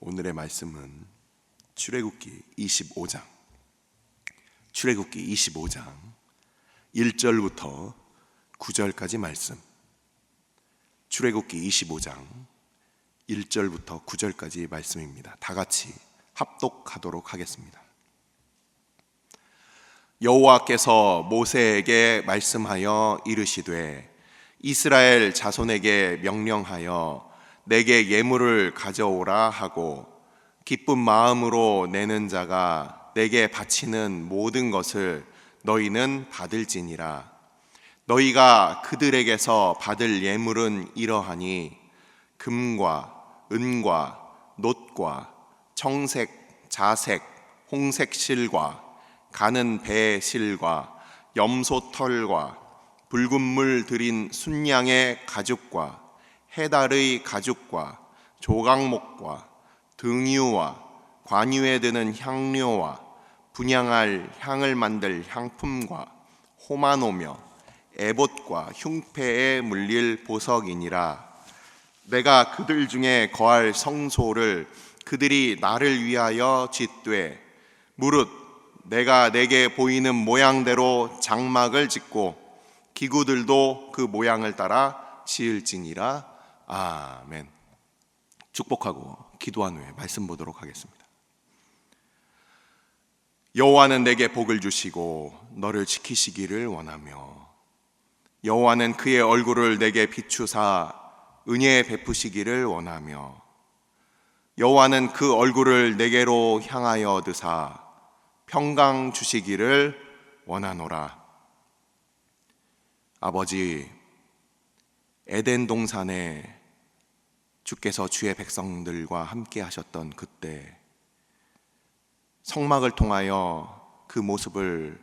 오늘의 말씀은 출애굽기 25장 1절부터 9절까지 말씀. 출애굽기 25장 1절부터 9절까지 말씀입니다. 다 같이 합독하도록 하겠습니다. 여호와께서 모세에게 말씀하여 이르시되 이스라엘 자손에게 명령하여 내게 예물을 가져오라 하고 기쁜 마음으로 내는 자가 내게 바치는 모든 것을 너희는 받을지니라. 너희가 그들에게서 받을 예물은 이러하니 금과 은과 놋과 청색, 자색, 홍색 실과 가는 배 실과 염소 털과 붉은 물 들인 순양의 가죽과 해달의 가죽과 조각목과 등유와 관유에 드는 향료와 분향할 향을 만들 향품과 호마노며 에봇과 흉패에 물릴 보석이니라. 내가 그들 중에 거할 성소를 그들이 나를 위하여 짓되 무릇 내가 내게 보이는 모양대로 장막을 짓고 기구들도 그 모양을 따라 지을지니라. 아멘. 축복하고 기도한 후에 말씀 보도록 하겠습니다. 여호와는 내게 복을 주시고 너를 지키시기를 원하며 여호와는 그의 얼굴을 내게 비추사 은혜 베푸시기를 원하며 여호와는 그 얼굴을 내게로 향하여 드사 평강 주시기를 원하노라. 아버지, 에덴 동산에 주께서 주의 백성들과 함께 하셨던 그때 성막을 통하여 그 모습을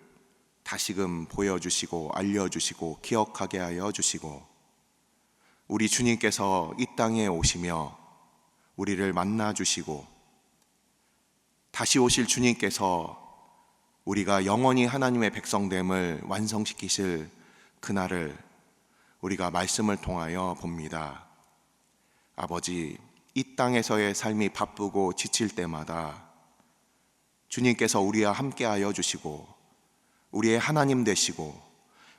다시금 보여주시고 알려주시고 기억하게 하여 주시고 우리 주님께서 이 땅에 오시며 우리를 만나 주시고 다시 오실 주님께서 우리가 영원히 하나님의 백성됨을 완성시키실 그날을 우리가 말씀을 통하여 봅니다. 아버지, 이 땅에서의 삶이 바쁘고 지칠 때마다 주님께서 우리와 함께하여 주시고 우리의 하나님 되시고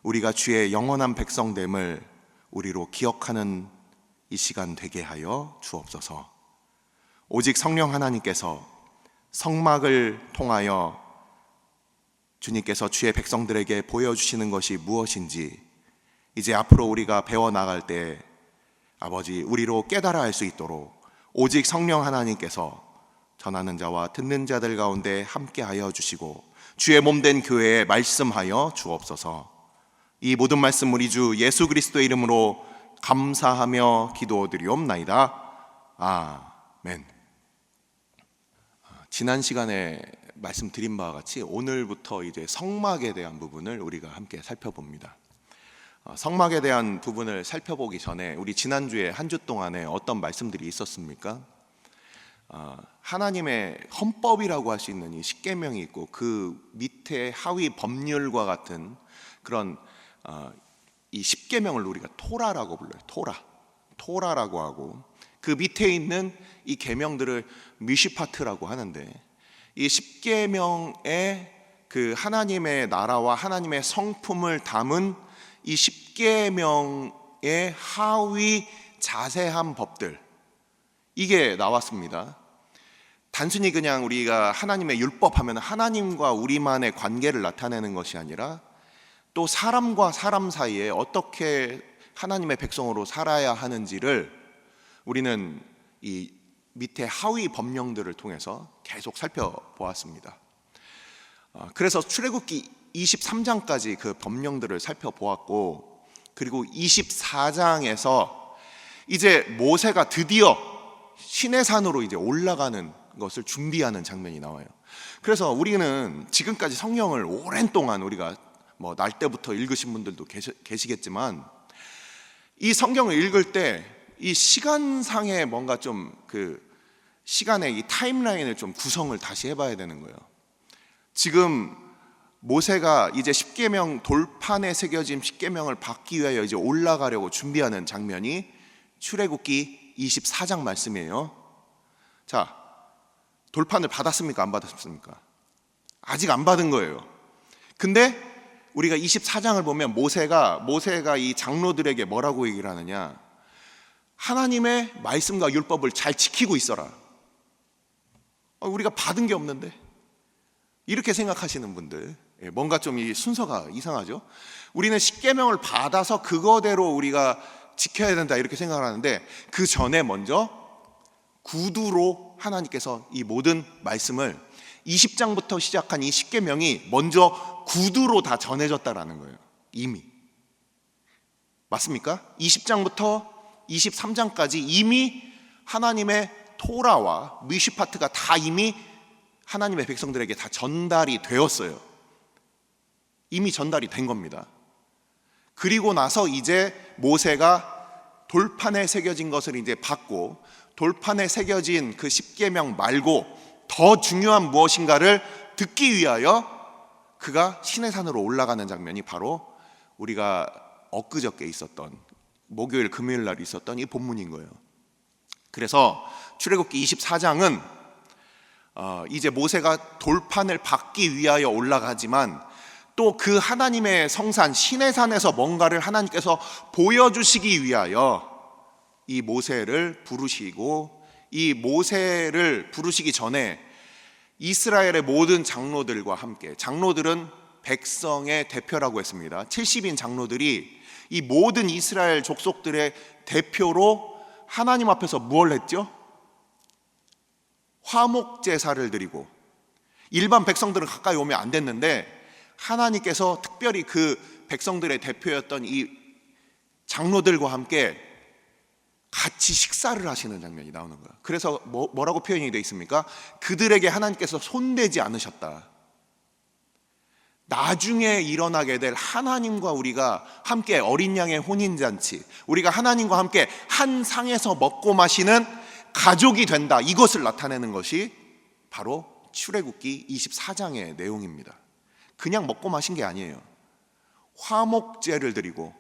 우리가 주의 영원한 백성됨을 우리로 기억하는 이 시간 되게 하여 주옵소서. 오직 성령 하나님께서 성막을 통하여 주님께서 주의 백성들에게 보여주시는 것이 무엇인지 이제 앞으로 우리가 배워나갈 때 아버지 우리로 깨달아 알 수 있도록 오직 성령 하나님께서 전하는 자와 듣는 자들 가운데 함께하여 주시고 주의 몸된 교회에 말씀하여 주옵소서. 이 모든 말씀 우리 주 예수 그리스도의 이름으로 감사하며 기도드리옵나이다. 아멘. 지난 시간에 말씀드린 바와 같이 오늘부터 이제 성막에 대한 부분을 우리가 함께 살펴봅니다. 성막에 대한 부분을 살펴보기 전에 우리 지난주에 한 주 동안에 어떤 말씀들이 있었습니까? 하나님의 헌법이라고 할 수 있는 이 십계명이 있고 그 밑에 하위 법률과 같은 그런 이 십계명을 우리가 토라라고 불러요. 토라라고 하고 그 밑에 있는 이 계명들을 미시파트라고 하는데 이 십계명의 그 하나님의 나라와 하나님의 성품을 담은 이 십계명의 하위 자세한 법들, 이게 나왔습니다. 단순히 그냥 우리가 하나님의 율법 하면 하나님과 우리만의 관계를 나타내는 것이 아니라 또 사람과 사람 사이에 어떻게 하나님의 백성으로 살아야 하는지를 우리는 이 밑에 하위 법령들을 통해서 계속 살펴보았습니다. 그래서 출애굽기 23장까지 그 법령들을 살펴보았고 그리고 24장에서 이제 모세가 드디어 시내산으로 이제 올라가는 것을 준비하는 장면이 나와요. 그래서 우리는 지금까지 성경을 오랜 동안 우리가 뭐 날 때부터 읽으신 분들도 계시겠지만 이 성경을 읽을 때 이 시간상의 뭔가 좀 그 시간의 이 타임라인을 좀 구성을 다시 해봐야 되는 거예요. 지금 모세가 이제 십계명 돌판에 새겨진 십계명을 받기 위하여 이제 올라가려고 준비하는 장면이 출애굽기 24장 말씀이에요. 자, 돌판을 받았습니까? 안 받았습니까? 아직 안 받은 거예요. 근데 우리가 24장을 보면 모세가 이 장로들에게 뭐라고 얘기를 하느냐? 하나님의 말씀과 율법을 잘 지키고 있어라. 우리가 받은 게 없는데, 이렇게 생각하시는 분들, 뭔가 좀 이 순서가 이상하죠? 우리는 십계명을 받아서 그거대로 우리가 지켜야 된다 이렇게 생각을 하는데, 그 전에 먼저 구두로 하나님께서 이 모든 말씀을 20장부터 시작한 이 십계명이 먼저 구두로 다 전해졌다라는 거예요. 이미. 맞습니까? 20장부터 23장까지 이미 하나님의 토라와 미슈파트가 다 이미 하나님의 백성들에게 다 전달이 되었어요. 이미 전달이 된 겁니다. 그리고 나서 이제 모세가 돌판에 새겨진 것을 이제 받고, 돌판에 새겨진 그 십계명 말고 더 중요한 무엇인가를 듣기 위하여 그가 시내산으로 올라가는 장면이 바로 우리가 엊그저께 있었던, 목요일 금요일 날 있었던 이 본문인 거예요. 그래서 출애굽기 24장은 이제 모세가 돌판을 받기 위하여 올라가지만 또 그 하나님의 성산 시내산에서 뭔가를 하나님께서 보여주시기 위하여 이 모세를 부르시고, 이 모세를 부르시기 전에 이스라엘의 모든 장로들과 함께, 장로들은 백성의 대표라고 했습니다. 70인 장로들이 이 모든 이스라엘 족속들의 대표로 하나님 앞에서 무엇을 했죠? 화목 제사를 드리고, 일반 백성들은 가까이 오면 안 됐는데 하나님께서 특별히 그 백성들의 대표였던 이 장로들과 함께 같이 식사를 하시는 장면이 나오는 거예요. 그래서 뭐라고 표현이 되어 있습니까? 그들에게 하나님께서 손대지 않으셨다. 나중에 일어나게 될 하나님과 우리가 함께 어린 양의 혼인잔치, 우리가 하나님과 함께 한 상에서 먹고 마시는 가족이 된다, 이것을 나타내는 것이 바로 출애굽기 24장의 내용입니다. 그냥 먹고 마신 게 아니에요. 화목제를 드리고,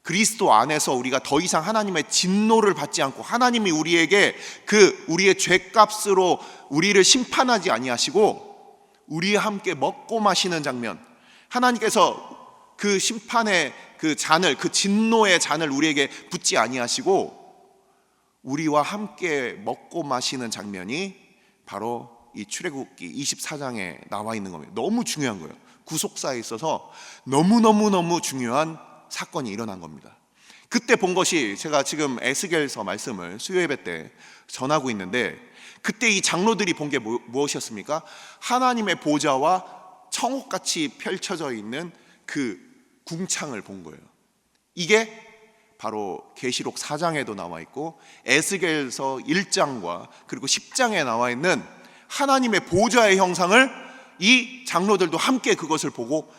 그리스도 안에서 우리가 더 이상 하나님의 진노를 받지 않고, 하나님이 우리에게 우리의 죄값으로 우리를 심판하지 아니하시고 우리와 함께 먹고 마시는 장면, 하나님께서 그 심판의 그 잔을, 그 진노의 잔을 우리에게 붓지 아니하시고 우리와 함께 먹고 마시는 장면이 바로 이 출애굽기 24장에 나와 있는 겁니다. 너무 중요한 거예요. 구속사에 있어서 너무너무 중요한 사건이 일어난 겁니다. 그때 본 것이, 제가 지금 에스겔서 말씀을 수요예배 때 전하고 있는데, 그때 이 장로들이 본 게 무엇이었습니까? 하나님의 보좌와 청옥같이 펼쳐져 있는 그 궁창을 본 거예요. 이게 바로 계시록 4장에도 나와 있고 에스겔서 1장과 그리고 10장에 나와 있는 하나님의 보좌의 형상을 이 장로들도 함께 그것을 보고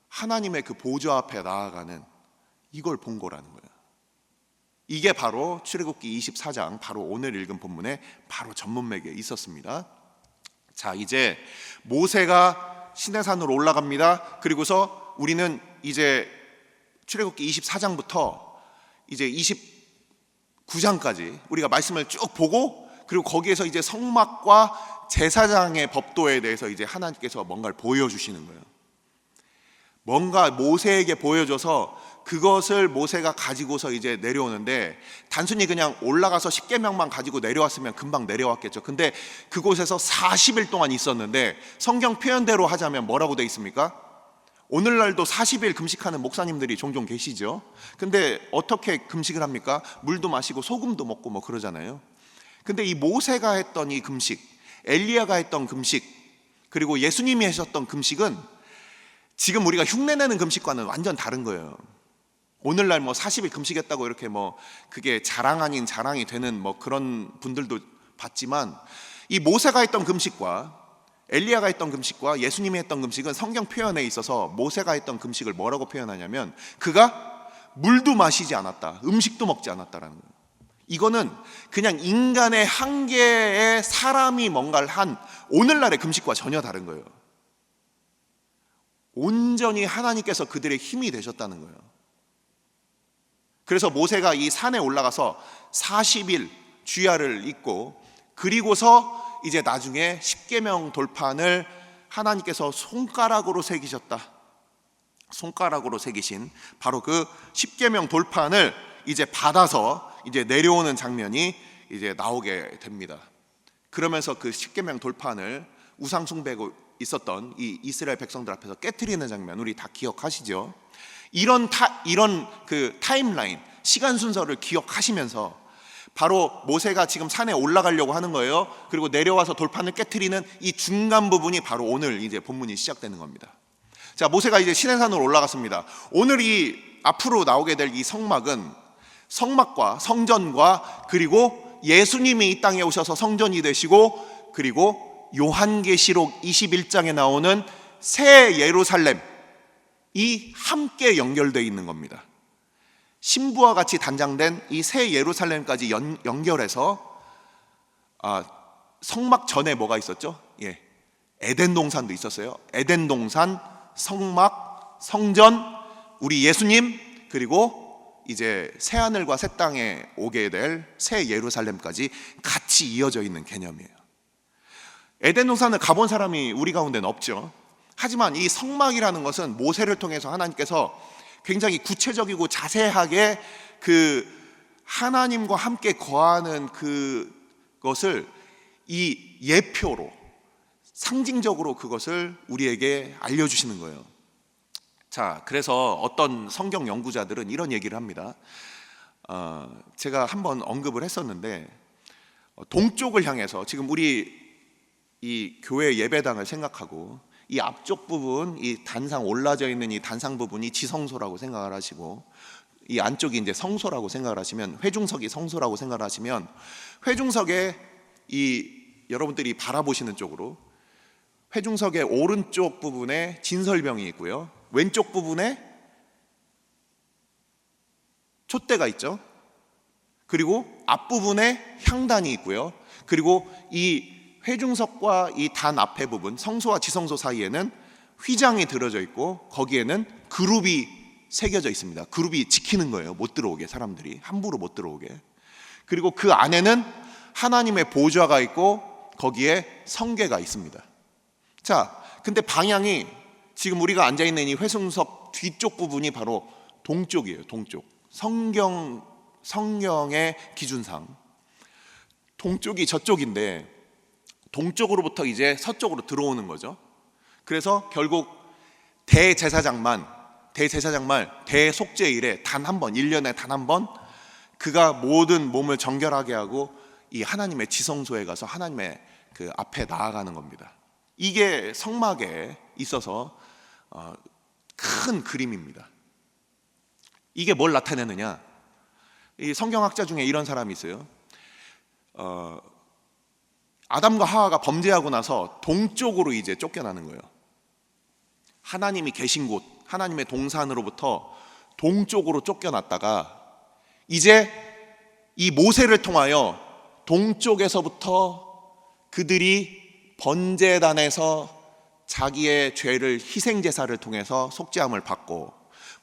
하나님의 그 보좌 앞에 나아가는, 이걸 본 거라는 거예요. 이게 바로 출애굽기 24장, 바로 오늘 읽은 본문에 바로 전문맥에 있었습니다. 자, 이제 모세가 시내산으로 올라갑니다. 그리고서 우리는 이제 출애굽기 24장부터 이제 29장까지 우리가 말씀을 쭉 보고, 그리고 거기에서 이제 성막과 제사장의 법도에 대해서 이제 하나님께서 뭔가를 보여주시는 거예요. 뭔가 모세에게 보여줘서 그것을 모세가 가지고서 이제 내려오는데, 단순히 그냥 올라가서 십계명만 가지고 내려왔으면 금방 내려왔겠죠. 근데 그곳에서 40일 동안 있었는데, 성경 표현대로 하자면 뭐라고 돼 있습니까? 오늘날도 40일 금식하는 목사님들이 종종 계시죠. 근데 어떻게 금식을 합니까? 물도 마시고 소금도 먹고 뭐 그러잖아요. 근데 이 모세가 했던 이 금식, 엘리야가 했던 금식, 그리고 예수님이 하셨던 금식은 지금 우리가 흉내내는 금식과는 완전 다른 거예요. 오늘날 뭐 40일 금식했다고 이렇게 뭐 그게 자랑 아닌 자랑이 되는 뭐 그런 분들도 봤지만, 이 모세가 했던 금식과 엘리야가 했던 금식과 예수님이 했던 금식은 성경 표현에 있어서 모세가 했던 금식을 뭐라고 표현하냐면, 그가 물도 마시지 않았다, 음식도 먹지 않았다라는 거예요. 이거는 그냥 인간의 한계에 사람이 뭔가를 한 오늘날의 금식과 전혀 다른 거예요. 온전히 하나님께서 그들의 힘이 되셨다는 거예요. 그래서 모세가 이 산에 올라가서 40일 주야를 입고 그리고서 이제 나중에 십계명 돌판을 하나님께서 손가락으로 새기셨다. 손가락으로 새기신 바로 그 십계명 돌판을 이제 받아서 이제 내려오는 장면이 이제 나오게 됩니다. 그러면서 그 십계명 돌판을 우상 숭배고 있었던 이 이스라엘 백성들 앞에서 깨트리는 장면 우리 다 기억하시죠? 이런 그 타임라인, 시간 순서를 기억하시면서 바로 모세가 지금 산에 올라가려고 하는 거예요. 그리고 내려와서 돌판을 깨트리는 이 중간 부분이 바로 오늘 이제 본문이 시작되는 겁니다. 자, 모세가 이제 시내산으로 올라갔습니다. 오늘 이 앞으로 나오게 될 이 성막은 성막과 성전과 그리고 예수님이 이 땅에 오셔서 성전이 되시고 그리고 요한계시록 21장에 나오는 새 예루살렘이 함께 연결되어 있는 겁니다. 신부와 같이 단장된 이 새 예루살렘까지 연결해서 성막 전에 뭐가 있었죠? 에덴 동산도 있었어요. 에덴 동산, 성막, 성전, 우리 예수님, 그리고 이제 새 하늘과 새 땅에 오게 될 새 예루살렘까지 같이 이어져 있는 개념이에요. 에덴 동산을 가본 사람이 우리 가운데는 없죠. 하지만 이 성막이라는 것은 모세를 통해서 하나님께서 굉장히 구체적이고 자세하게 그 하나님과 함께 거하는 그것을 이 예표로 상징적으로 그것을 우리에게 알려주시는 거예요. 자, 그래서 어떤 성경 연구자들은 이런 얘기를 합니다. 제가 한번 언급을 했었는데 동쪽을 향해서 지금 우리 이 교회 예배당을 생각하고 이 앞쪽 부분, 이 단상 올라져 있는 이 단상 부분이 지성소라고 생각을 하시고 이 안쪽이 이제 성소라고 생각을 하시면 회중석이 성소라고 생각을 하시면 회중석에 이 여러분들이 바라보시는 쪽으로 회중석의 오른쪽 부분에 진설병이 있고요. 왼쪽 부분에 촛대가 있죠. 그리고 앞부분에 향단이 있고요. 그리고 이 회중석과 이 단 앞에 부분, 성소와 지성소 사이에는 휘장이 들어져 있고 거기에는 그룹이 새겨져 있습니다. 그룹이 지키는 거예요. 못 들어오게, 사람들이 함부로 못 들어오게. 그리고 그 안에는 하나님의 보좌가 있고 거기에 성궤가 있습니다. 자, 근데 방향이 지금 우리가 앉아있는 이 회중석 뒤쪽 부분이 바로 동쪽이에요. 동쪽. 성경의 기준상 동쪽이 저쪽인데 동쪽으로부터 이제 서쪽으로 들어오는 거죠. 그래서 결국 대제사장만 대속죄일에 단 한 번, 1년에 단 한 번 그가 모든 몸을 정결하게 하고 이 하나님의 지성소에 가서 하나님의 그 앞에 나아가는 겁니다. 이게 성막에 있어서 큰 그림입니다. 이게 뭘 나타내느냐? 이 성경학자 중에 이런 사람이 있어요. 아담과 하와가 범죄하고 나서 동쪽으로 이제 쫓겨나는 거예요. 하나님이 계신 곳, 하나님의 동산으로부터 동쪽으로 쫓겨났다가 이제 이 모세를 통하여 동쪽에서부터 그들이 번제단에서 자기의 죄를 희생제사를 통해서 속죄함을 받고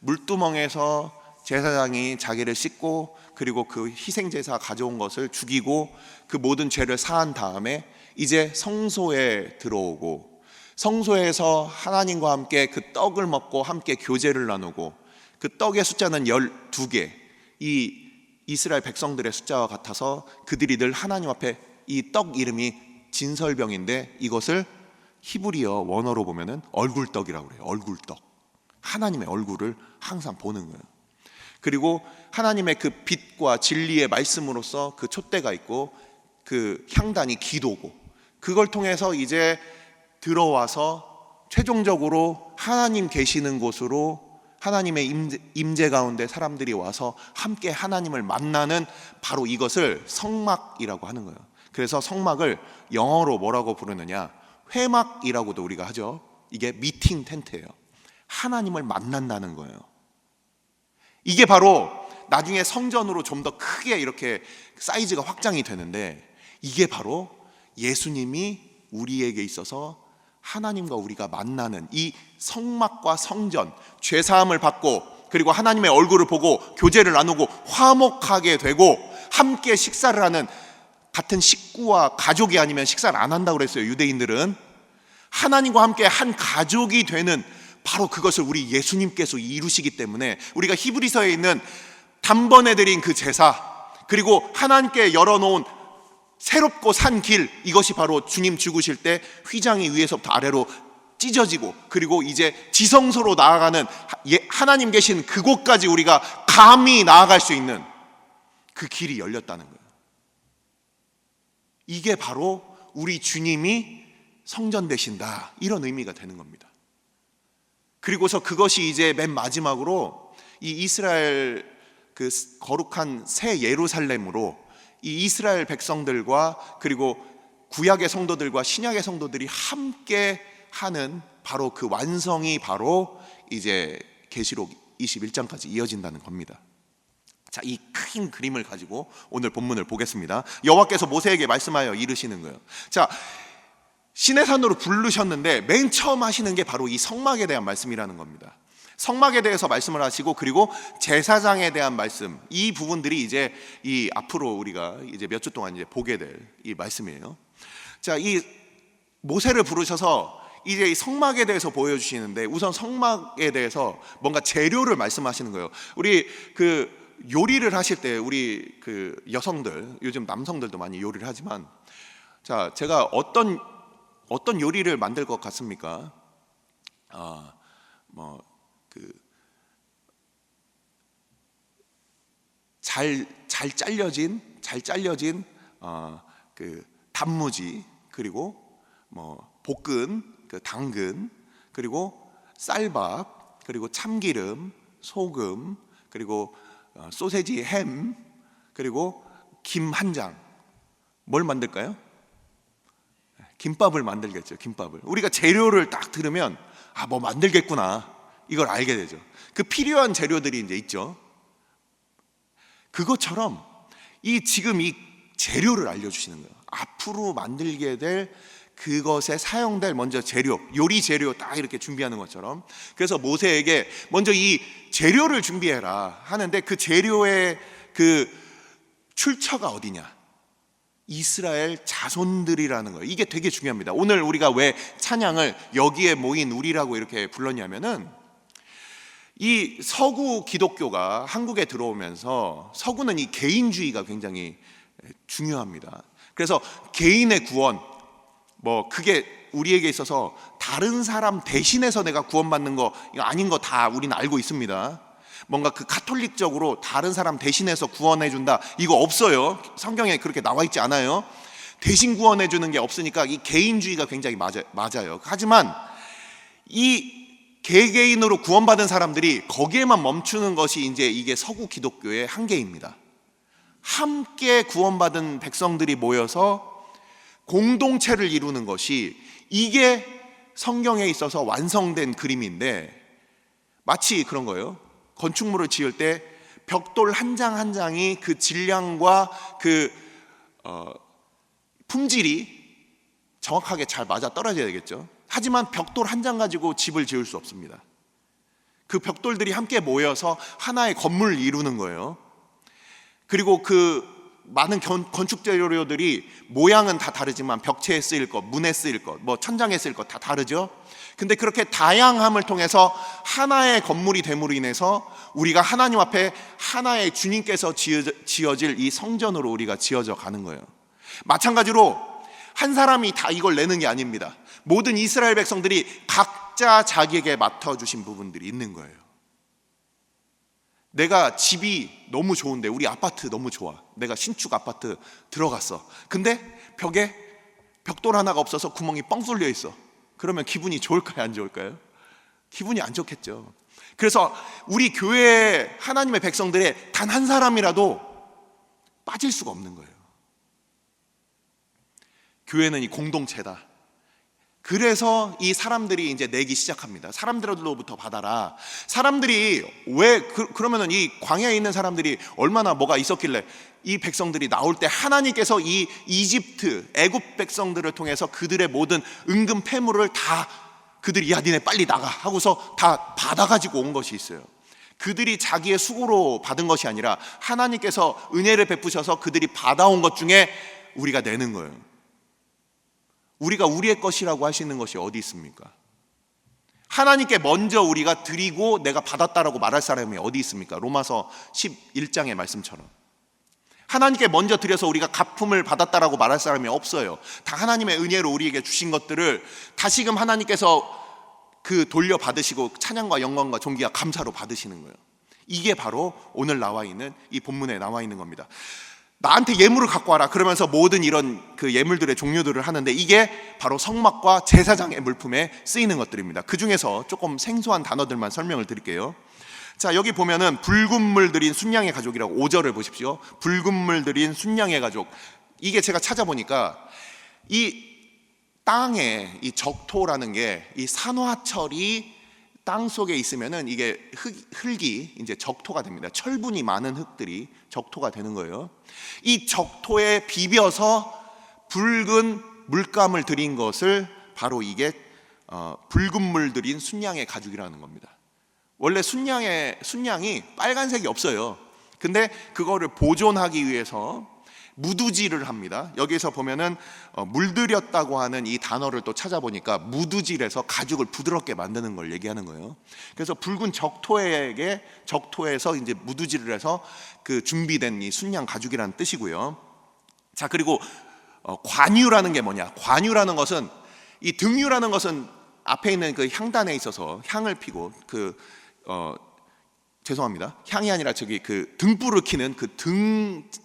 물두멍에서 제사장이 자기를 씻고 그리고 그 희생제사 가져온 것을 죽이고 그 모든 죄를 사한 다음에 이제 성소에 들어오고 성소에서 하나님과 함께 그 떡을 먹고 함께 교제를 나누고 그 떡의 숫자는 12개 이 이스라엘 백성들의 숫자와 같아서 그들이 늘 하나님 앞에 이 떡 이름이 진설병인데 이것을 히브리어 원어로 보면은 얼굴떡이라고 그래요. 얼굴떡. 하나님의 얼굴을 항상 보는 거예요. 그리고 하나님의 그 빛과 진리의 말씀으로서 그 촛대가 있고 그 향단이 기도고 그걸 통해서 이제 들어와서 최종적으로 하나님 계시는 곳으로 하나님의 임재 가운데 사람들이 와서 함께 하나님을 만나는 바로 이것을 성막이라고 하는 거예요. 그래서 성막을 영어로 뭐라고 부르느냐? 회막이라고도 우리가 하죠. 이게 미팅 텐트예요. 하나님을 만난다는 거예요. 이게 바로 나중에 성전으로 좀 더 크게 이렇게 사이즈가 확장이 되는데 이게 바로 예수님이 우리에게 있어서 하나님과 우리가 만나는 이 성막과 성전, 죄사함을 받고 그리고 하나님의 얼굴을 보고 교제를 나누고 화목하게 되고 함께 식사를 하는 같은 식구와 가족이 아니면 식사를 안 한다고 그랬어요. 유대인들은 하나님과 함께 한 가족이 되는 바로 그것을 우리 예수님께서 이루시기 때문에 우리가 히브리서에 있는 단번에 드린 그 제사, 그리고 하나님께 열어놓은 새롭고 산 길, 이것이 바로 주님 죽으실 때 휘장이 위에서부터 아래로 찢어지고, 그리고 이제 지성소로 나아가는 하나님 계신 그곳까지 우리가 감히 나아갈 수 있는 그 길이 열렸다는 거예요. 이게 바로 우리 주님이 성전 되신다, 이런 의미가 되는 겁니다. 그리고서 그것이 이제 맨 마지막으로 이 이스라엘 그 거룩한 새 예루살렘으로 이 이스라엘 백성들과 그리고 구약의 성도들과 신약의 성도들이 함께 하는 바로 그 완성이 바로 이제 계시록 21장까지 이어진다는 겁니다. 자, 이 큰 그림을 가지고 오늘 본문을 보겠습니다. 여호와께서 모세에게 말씀하여 이르시는 거예요. 자, 시내산으로 부르셨는데 맨 처음 하시는 게 바로 이 성막에 대한 말씀이라는 겁니다. 성막에 대해서 말씀을 하시고, 그리고 제사장에 대한 말씀, 이 부분들이 이제 이 앞으로 우리가 이제 몇 주 동안 이제 보게 될 이 말씀이에요. 자, 이 모세를 부르셔서 이제 이 성막에 대해서 보여주시는데, 우선 성막에 대해서 뭔가 재료를 말씀하시는 거예요. 우리 그 요리를 하실 때 우리 그 여성들, 요즘 남성들도 많이 요리를 하지만, 자, 제가 어떤 요리를 만들 것 같습니까? 잘 잘려진 그 단무지, 그리고 볶은 그 당근, 그리고 쌀밥, 그리고 참기름, 소금, 그리고 소세지, 햄, 그리고 김 한 장. 뭘 만들까요? 김밥을 만들겠죠. 김밥을. 우리가 재료를 딱 들으면 뭐 만들겠구나, 이걸 알게 되죠. 그 필요한 재료들이 이제 있죠. 그것처럼 지금 이 재료를 알려주시는 거예요. 앞으로 만들게 될 그것에 사용될 먼저 재료, 요리 재료 딱 이렇게 준비하는 것처럼. 그래서 모세에게 먼저 이 재료를 준비해라 하는데, 그 재료의 그 출처가 어디냐? 이스라엘 자손들이라는 거예요. 이게 되게 중요합니다. 오늘 우리가 왜 찬양을 여기에 모인 우리라고 이렇게 불렀냐면은, 이 서구 기독교가 한국에 들어오면서, 서구는 이 개인주의가 굉장히 중요합니다. 그래서 개인의 구원, 그게 우리에게 있어서 다른 사람 대신해서 내가 구원받는 거, 이거 아닌 거 다 우리는 알고 있습니다. 뭔가 그 가톨릭적으로 다른 사람 대신해서 구원해 준다, 이거 없어요. 성경에 그렇게 나와 있지 않아요. 대신 구원해 주는 게 없으니까 이 개인주의가 굉장히 맞아요. 하지만 이 개개인으로 구원받은 사람들이 거기에만 멈추는 것이 이제 이게 서구 기독교의 한계입니다. 함께 구원받은 백성들이 모여서 공동체를 이루는 것이, 이게 성경에 있어서 완성된 그림인데, 마치 그런 거예요. 건축물을 지을 때 벽돌 한 장 한 장이 그 질량과 그 품질이 정확하게 잘 맞아 떨어져야 되겠죠. 하지만 벽돌 한 장 가지고 집을 지을 수 없습니다. 그 벽돌들이 함께 모여서 하나의 건물을 이루는 거예요. 그리고 그 많은 건축 재료들이 모양은 다 다르지만 벽체에 쓰일 것, 문에 쓰일 것, 천장에 쓰일 것 다 다르죠. 근데 그렇게 다양함을 통해서 하나의 건물이 됨으로 인해서 우리가 하나님 앞에 하나의 주님께서 지어질 이 성전으로 우리가 지어져 가는 거예요. 마찬가지로 한 사람이 다 이걸 내는 게 아닙니다. 모든 이스라엘 백성들이 각자 자기에게 맡아주신 부분들이 있는 거예요. 내가 집이 너무 좋은데, 우리 아파트 너무 좋아, 내가 신축 아파트 들어갔어. 근데 벽에 벽돌 하나가 없어서 구멍이 뻥 뚫려 있어. 그러면 기분이 좋을까요, 안 좋을까요? 기분이 안 좋겠죠. 그래서 우리 교회 하나님의 백성들의 단 한 사람이라도 빠질 수가 없는 거예요. 교회는 이 공동체다. 그래서 이 사람들이 이제 내기 시작합니다. 사람들로부터 받아라. 사람들이 왜 그러면은 이 광야에 있는 사람들이 얼마나 뭐가 있었길래 이 백성들이 나올 때 하나님께서 이 이집트, 애굽 백성들을 통해서 그들의 모든 은금 패물을 다 그들이, 야 니네 빨리 나가 하고서 다 받아가지고 온 것이 있어요. 그들이 자기의 수고로 받은 것이 아니라 하나님께서 은혜를 베푸셔서 그들이 받아온 것 중에 우리가 내는 거예요. 우리가 우리의 것이라고 하시는 것이 어디 있습니까? 하나님께 먼저 우리가 드리고 내가 받았다라고 말할 사람이 어디 있습니까? 로마서 11장의 말씀처럼 하나님께 먼저 드려서 우리가 갚음을 받았다라고 말할 사람이 없어요. 다 하나님의 은혜로 우리에게 주신 것들을 다시금 하나님께서 그 돌려받으시고 찬양과 영광과 존귀와 감사로 받으시는 거예요. 이게 바로 오늘 나와 있는 이 본문에 나와 있는 겁니다. 나한테 예물을 갖고 와라 그러면서 모든 이런 그 예물들의 종류들을 하는데 이게 바로 성막과 제사장의 물품에 쓰이는 것들입니다. 그 중에서 조금 생소한 단어들만 설명을 드릴게요. 자, 여기 보면은 붉은 물 들인 순양의 가족이라고 5절을 보십시오. 붉은 물 들인 순양의 가족. 이게 제가 찾아보니까 이 땅에 이 적토라는 게 이 산화철이 땅 속에 있으면은 이게 흙이 이제 적토가 됩니다. 철분이 많은 흙들이 적토가 되는 거예요. 이 적토에 비벼서 붉은 물감을 들인 것을 바로 이게 붉은 물 들인 순양의 가죽이라는 겁니다. 원래 순양이 빨간색이 없어요. 근데 그거를 보존하기 위해서 무두질을 합니다. 여기서 보면은 물들였다고 하는 이 단어를 또 찾아보니까 무두질에서 가죽을 부드럽게 만드는 걸 얘기하는 거예요. 그래서 붉은 적토에서 이제 무두질을 해서 그 준비된 이 순양 가죽이라는 뜻이고요. 자, 그리고 관유라는 게 뭐냐? 관유라는 것은 이 등유라는 것은 앞에 있는 그 향단에 있어서 향을 피고 죄송합니다. 향이 아니라 저기 그 등불을 켜는 그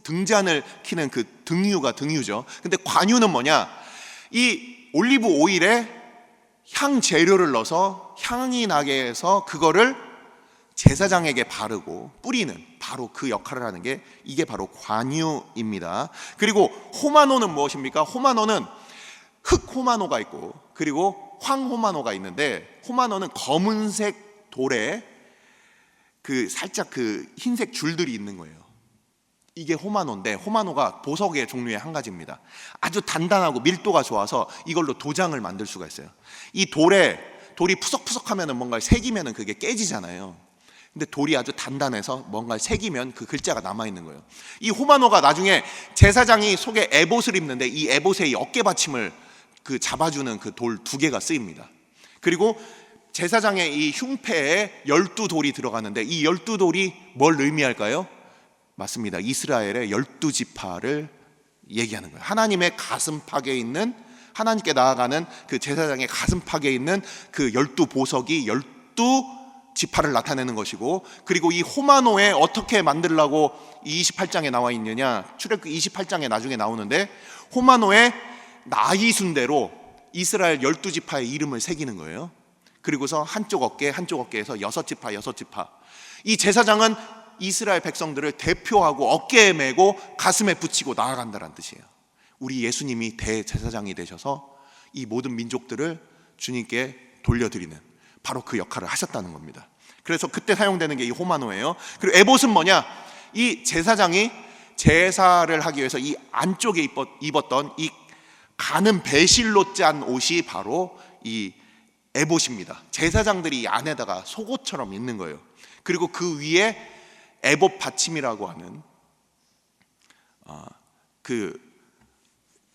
등잔을 켜는 그 등유죠. 근데 관유는 뭐냐? 이 올리브 오일에 향 재료를 넣어서 향이 나게 해서 그거를 제사장에게 바르고 뿌리는 바로 그 역할을 하는 게 이게 바로 관유입니다. 그리고 호마노는 무엇입니까? 호마노는 흑 호마노가 있고 그리고 황 호마노가 있는데 호마노는 검은색 돌에 그 살짝 그 흰색 줄들이 있는 거예요. 이게 호마노인데 호마노가 보석의 종류의 한 가지입니다. 아주 단단하고 밀도가 좋아서 이걸로 도장을 만들 수가 있어요. 이 돌이 푸석푸석하면 뭔가를 새기면 그게 깨지잖아요. 근데 돌이 아주 단단해서 뭔가를 새기면 그 글자가 남아있는 거예요. 이 호마노가 나중에 제사장이 속에 에봇을 입는데 이 에봇의 이 어깨받침을 그 잡아주는 그 돌 2개가 쓰입니다. 그리고 제사장의 이 흉패에 12돌이 들어가는데 이 12돌이 뭘 의미할까요? 맞습니다. 이스라엘의 12지파를 얘기하는 거예요. 하나님의 가슴팍에 있는 하나님께 나아가는 그 제사장의 가슴팍에 있는 그 12보석이 12지파를 나타내는 것이고 그리고 이 호마노에 어떻게 만들라고 28장에 나와 있느냐 출애굽기 28장에 나중에 나오는데 호마노에 나이순대로 이스라엘 12지파의 이름을 새기는 거예요. 그리고서 한쪽 어깨에서 6지파 이 제사장은 이스라엘 백성들을 대표하고 어깨에 메고 가슴에 붙이고 나아간다는 뜻이에요. 우리 예수님이 대제사장이 되셔서 이 모든 민족들을 주님께 돌려드리는 바로 그 역할을 하셨다는 겁니다. 그래서 그때 사용되는 게 이 호마노예요. 그리고 에봇은 뭐냐? 이 제사장이 제사를 하기 위해서 이 안쪽에 입었던 이 가는 배실로 짠 옷이 바로 이 에봇입니다. 제사장들이 이 안에다가 속옷처럼 입는 거예요. 그리고 그 위에 에봇 받침이라고 하는 그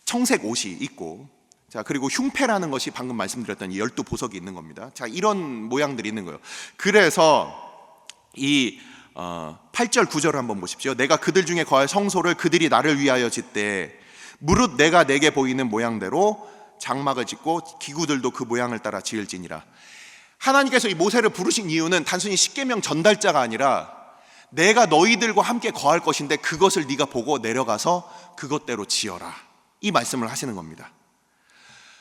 청색 옷이 있고 자 그리고 흉패라는 것이 방금 말씀드렸던 이 12보석이 있는 겁니다. 자 이런 모양들이 있는 거예요. 그래서 이 8절 9절을 한번 보십시오. 내가 그들 중에 거할 성소를 그들이 나를 위하여 짓되 무릇 내가 내게 보이는 모양대로 장막을 짓고 기구들도 그 모양을 따라 지을지니라. 하나님께서 이 모세를 부르신 이유는 단순히 십계명 전달자가 아니라 내가 너희들과 함께 거할 것인데 그것을 네가 보고 내려가서 그것대로 지어라 이 말씀을 하시는 겁니다.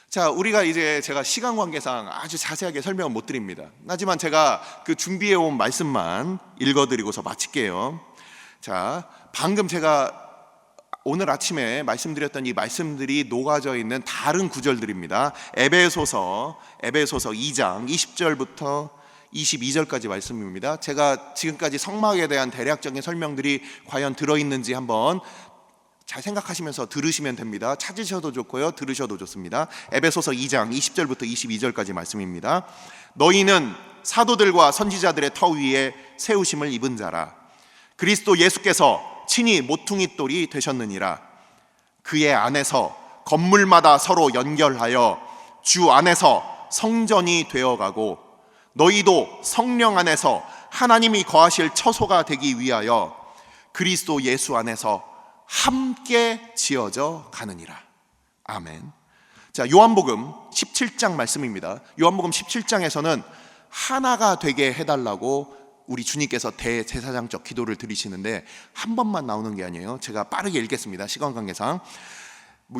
자 우리가 이제 제가 시간 관계상 아주 자세하게 설명은 못 드립니다. 하지만 제가 그 준비해온 말씀만 읽어드리고서 마칠게요. 자 방금 제가 오늘 아침에 말씀드렸던 이 말씀들이 녹아져 있는 다른 구절들입니다. 에베소서 2장 20절부터 22절까지 말씀입니다. 제가 지금까지 성막에 대한 대략적인 설명들이 과연 들어있는지 한번 잘 생각하시면서 들으시면 됩니다. 찾으셔도 좋고요, 들으셔도 좋습니다. 에베소서 2장 20절부터 22절까지 말씀입니다. 너희는 사도들과 선지자들의 터 위에 세우심을 입은 자라. 그리스도 예수께서 친히 모퉁이 돌이 되셨느니라. 그의 안에서 건물마다 서로 연결하여 주 안에서 성전이 되어가고 너희도 성령 안에서 하나님이 거하실 처소가 되기 위하여 그리스도 예수 안에서 함께 지어져 가느니라. 아멘. 자, 요한복음 17장 말씀입니다. 요한복음 17장에서는 하나가 되게 해달라고 우리 주님께서 대제사장적 기도를 드리시는데 한 번만 나오는 게 아니에요. 제가 빠르게 읽겠습니다. 시간 관계상.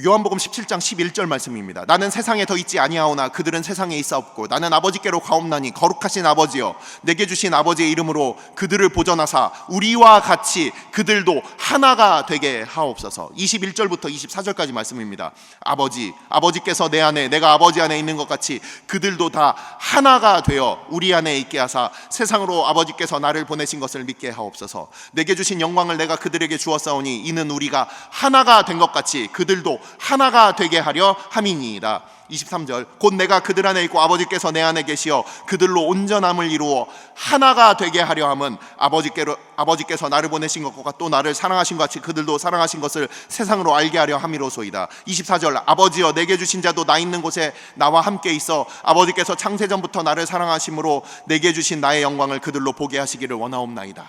요한복음 17장 11절 말씀입니다. 나는 세상에 더 있지 아니하오나 그들은 세상에 있사옵고 나는 아버지께로 가옵나니 거룩하신 아버지여 내게 주신 아버지의 이름으로 그들을 보전하사 우리와 같이 그들도 하나가 되게 하옵소서. 21절부터 24절까지 말씀입니다. 아버지께서 내 안에 내가 아버지 안에 있는 것 같이 그들도 다 하나가 되어 우리 안에 있게 하사 세상으로 아버지께서 나를 보내신 것을 믿게 하옵소서. 내게 주신 영광을 내가 그들에게 주었사오니 이는 우리가 하나가 된 것 같이 그들도 하나가 되게 하려 함이니이다. 23절 곧 내가 그들 안에 있고 아버지께서 내 안에 계시어 그들로 온전함을 이루어 하나가 되게 하려 함은 아버지께서 나를 보내신 것과 또 나를 사랑하신 것 같이 그들도 사랑하신 것을 세상으로 알게 하려 함이로소이다. 24절 아버지여 내게 주신 자도 나 있는 곳에 나와 함께 있어 아버지께서 창세전부터 나를 사랑하심으로 내게 주신 나의 영광을 그들로 보게 하시기를 원하옵나이다.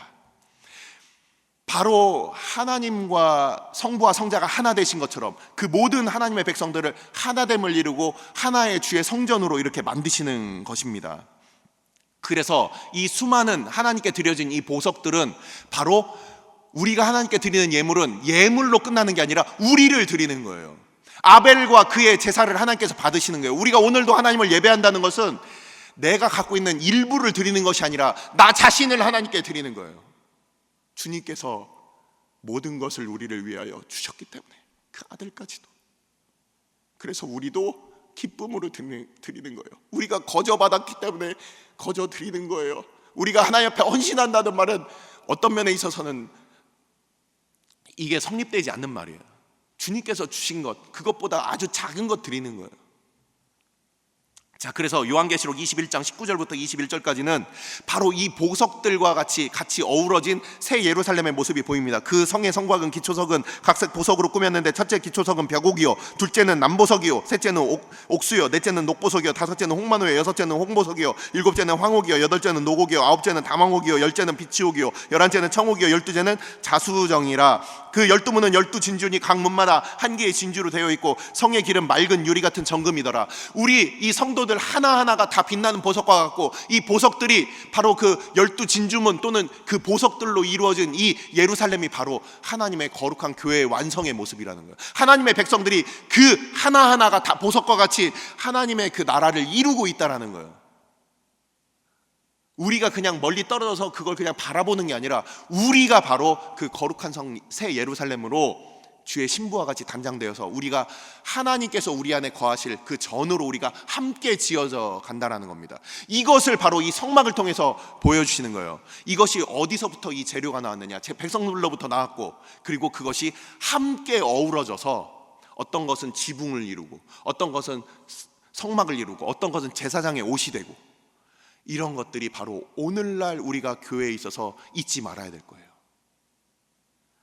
바로 하나님과 성부와 성자가 하나 되신 것처럼 그 모든 하나님의 백성들을 하나됨을 이루고 하나의 주의 성전으로 이렇게 만드시는 것입니다. 그래서 이 수많은 하나님께 드려진 이 보석들은 바로 우리가 하나님께 드리는 예물은 예물로 끝나는 게 아니라 우리를 드리는 거예요. 아벨과 그의 제사를 하나님께서 받으시는 거예요. 우리가 오늘도 하나님을 예배한다는 것은 내가 갖고 있는 일부를 드리는 것이 아니라 나 자신을 하나님께 드리는 거예요. 주님께서 모든 것을 우리를 위하여 주셨기 때문에 그 아들까지도. 그래서 우리도 기쁨으로 드리는 거예요. 우리가 거저 받았기 때문에 거저 드리는 거예요. 우리가 하나님 앞에 헌신한다는 말은 어떤 면에 있어서는 이게 성립되지 않는 말이에요. 주님께서 주신 것, 그것보다 아주 작은 것 드리는 거예요. 자, 그래서 요한계시록 21장 19절부터 21절까지는 바로 이 보석들과 같이 어우러진 새 예루살렘의 모습이 보입니다. 그 성의 성곽은 기초석은 각색 보석으로 꾸몄는데 첫째 기초석은 벽옥이요, 둘째는 남보석이요, 셋째는 옥수요, 넷째는 녹보석이요, 다섯째는 홍만호요, 여섯째는 홍보석이요, 일곱째는 황옥이요, 여덟째는 녹옥이요, 아홉째는 담황옥이요, 열째는 비치옥이요, 열한째는 청옥이요, 열두째는 자수정이라. 그 12문은 12진주니 각 문마다 한 개의 진주로 되어 있고 성의 길은 맑은 유리 같은 정금이더라. 우리 이 성도들 하나하나가 다 빛나는 보석과 같고 이 보석들이 바로 그 12진주문 또는 그 보석들로 이루어진 이 예루살렘이 바로 하나님의 거룩한 교회의 완성의 모습이라는 거예요. 하나님의 백성들이 그 하나하나가 다 보석과 같이 하나님의 그 나라를 이루고 있다라는 거예요. 우리가 그냥 멀리 떨어져서 그걸 그냥 바라보는 게 아니라 우리가 바로 그 거룩한 성 새 예루살렘으로 주의 신부와 같이 단장되어서 우리가 하나님께서 우리 안에 거하실 그 전으로 우리가 함께 지어져 간다라는 겁니다. 이것을 바로 이 성막을 통해서 보여주시는 거예요. 이것이 어디서부터 이 재료가 나왔느냐, 제 백성들로부터 나왔고, 그리고 그것이 함께 어우러져서 어떤 것은 지붕을 이루고 어떤 것은 성막을 이루고 어떤 것은 제사장의 옷이 되고, 이런 것들이 바로 오늘날 우리가 교회에 있어서 잊지 말아야 될 거예요.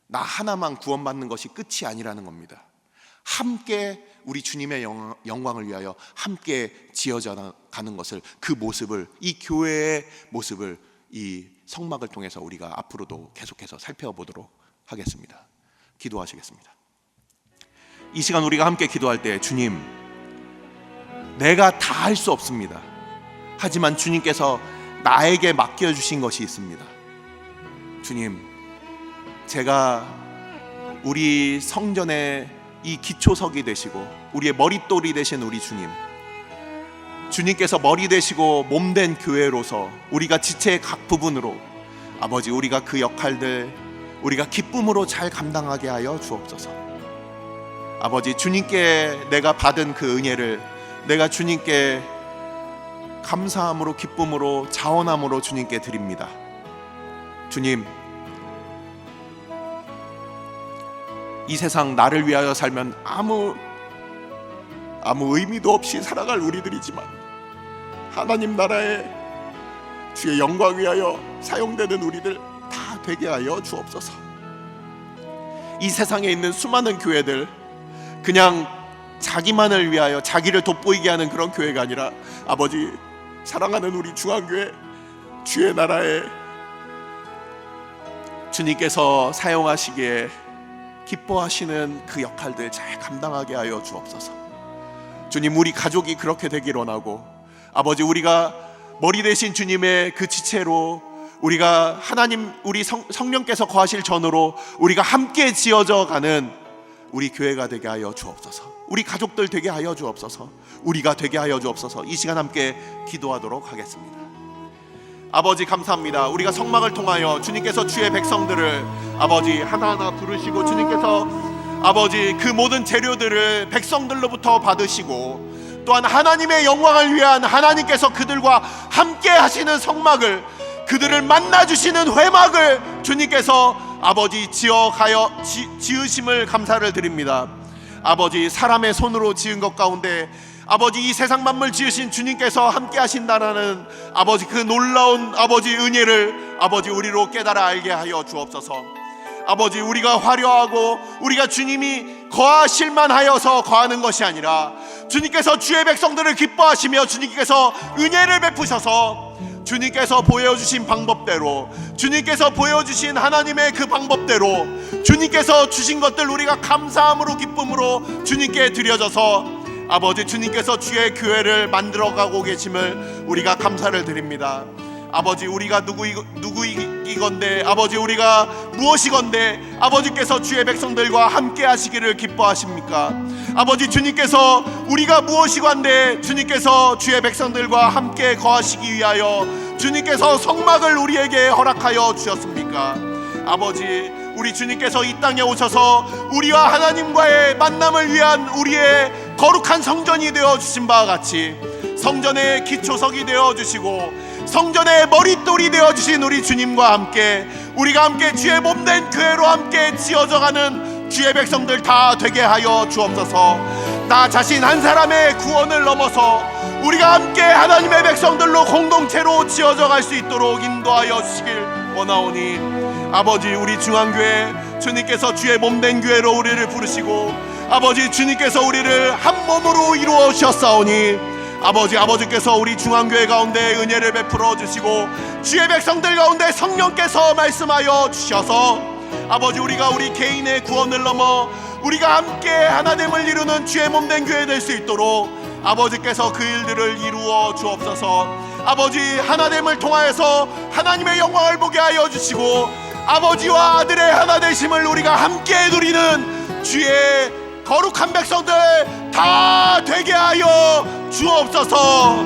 나 하나만 구원받는 것이 끝이 아니라는 겁니다. 함께 우리 주님의 영광을 위하여 함께 지어져 가는 것을, 그 모습을, 이 교회의 모습을 이 성막을 통해서 우리가 앞으로도 계속해서 살펴보도록 하겠습니다. 기도하시겠습니다. 이 시간 우리가 함께 기도할 때, 주님, 내가 다 할 수 없습니다. 하지만 주님께서 나에게 맡겨주신 것이 있습니다. 주님, 제가 우리 성전의 이 기초석이 되시고 우리의 머릿돌이 되신 우리 주님, 주님께서 머리 되시고 몸된 교회로서 우리가 지체의 각 부분으로 아버지, 우리가 그 역할들 우리가 기쁨으로 잘 감당하게 하여 주옵소서. 아버지, 주님께 내가 받은 그 은혜를 내가 주님께 감사함으로, 기쁨으로, 자원함으로 주님께 드립니다. 주님, 이 세상 나를 위하여 살면 아무 의미도 없이 살아갈 우리들이지만 하나님 나라의 주의 영광 위하여 사용되는 우리들 다 되게 하여 주옵소서. 이 세상에 있는 수많은 교회들, 그냥 자기만을 위하여 자기를 돋보이게 하는 그런 교회가 아니라 아버지, 사랑하는 우리 중앙교회, 주의 나라에 주님께서 사용하시기에 기뻐하시는 그 역할들 잘 감당하게 하여 주옵소서. 주님, 우리 가족이 그렇게 되길 원하고, 아버지, 우리가 머리 대신 주님의 그 지체로 우리가 하나님, 우리 성령께서 거하실 전으로 우리가 함께 지어져 가는 우리 교회가 되게 하여 주옵소서. 우리 가족들 되게 하여 주옵소서. 우리가 되게 하여 주옵소서. 이 시간 함께 기도하도록 하겠습니다. 아버지, 감사합니다. 우리가 성막을 통하여 주님께서 주의 백성들을 아버지 하나하나 부르시고, 주님께서 아버지 그 모든 재료들을 백성들로부터 받으시고, 또한 하나님의 영광을 위한 하나님께서 그들과 함께 하시는 성막을, 그들을 만나주시는 회막을 주님께서 아버지 지으심을 감사를 드립니다. 아버지, 사람의 손으로 지은 것 가운데 아버지 이 세상 만물 지으신 주님께서 함께 하신다라는 아버지 그 놀라운 아버지 은혜를 아버지 우리로 깨달아 알게 하여 주옵소서. 아버지, 우리가 화려하고 우리가 주님이 거하실만 하여서 거하는 것이 아니라 주님께서 주의 백성들을 기뻐하시며 주님께서 은혜를 베푸셔서 주님께서 보여주신 방법대로, 주님께서 보여주신 하나님의 그 방법대로 주님께서 주신 것들 우리가 감사함으로 기쁨으로 주님께 드려져서 아버지 주님께서 주의 교회를 만들어가고 계심을 우리가 감사를 드립니다. 아버지, 우리가 누구이건대, 아버지 우리가 무엇이건대 아버지께서 주의 백성들과 함께 하시기를 기뻐하십니까? 아버지, 주님께서 우리가 무엇이건대 주님께서 주의 백성들과 함께 거하시기 위하여 주님께서 성막을 우리에게 허락하여 주셨습니까? 아버지, 우리 주님께서 이 땅에 오셔서 우리와 하나님과의 만남을 위한 우리의 거룩한 성전이 되어 주신 바와 같이 성전의 기초석이 되어 주시고 성전의 머릿돌이 되어 주신 우리 주님과 함께 우리가 함께 주의 몸된 교회로 함께 지어져가는 주의 백성들 다 되게 하여 주옵소서. 나 자신 한 사람의 구원을 넘어서 우리가 함께 하나님의 백성들로 공동체로 지어져 갈 수 있도록 인도하여 주시길 원하오니, 아버지, 우리 중앙교회 주님께서 주의 몸된 교회로 우리를 부르시고 아버지 주님께서 우리를 한 몸으로 이루어 주셨사오니 아버지께서 우리 중앙교회 가운데 은혜를 베풀어 주시고 주의 백성들 가운데 성령께서 말씀하여 주셔서 아버지, 우리가 우리 개인의 구원을 넘어 우리가 함께 하나됨을 이루는 주의 몸된 교회 될 수 있도록 아버지께서 그 일들을 이루어 주옵소서. 아버지, 하나됨을 통하여서 하나님의 영광을 보게 하여 주시고 아버지와 아들의 하나 되심을 우리가 함께 누리는 주의 거룩한 백성들 다 되게 하여 주옵소서.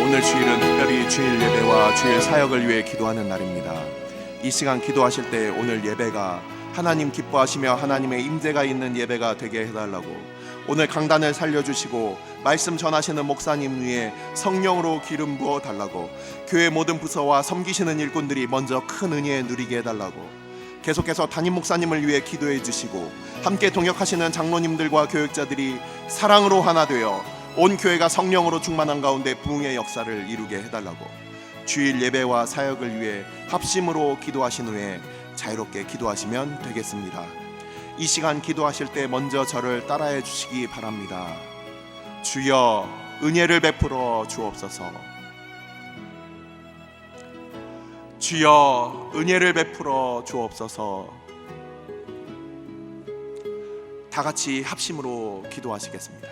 오늘 주일은 특별히 주일 예배와 주일 사역을 위해 기도하는 날입니다. 이 시간 기도하실 때 오늘 예배가 하나님 기뻐하시며 하나님의 임재가 있는 예배가 되게 해달라고, 오늘 강단을 살려주시고 말씀 전하시는 목사님 위에 성령으로 기름 부어 달라고, 교회 모든 부서와 섬기시는 일꾼들이 먼저 큰 은혜 누리게 해달라고, 계속해서 담임 목사님을 위해 기도해 주시고 함께 동역하시는 장로님들과 교육자들이 사랑으로 하나 되어 온 교회가 성령으로 충만한 가운데 부흥의 역사를 이루게 해달라고, 주일 예배와 사역을 위해 합심으로 기도하신 후에 자유롭게 기도하시면 되겠습니다. 이 시간 기도하실 때 먼저 저를 따라해 주시기 바랍니다. 주여, 은혜를 베풀어 주옵소서. 주여, 은혜를 베풀어 주옵소서. 다 같이 합심으로 기도하시겠습니다.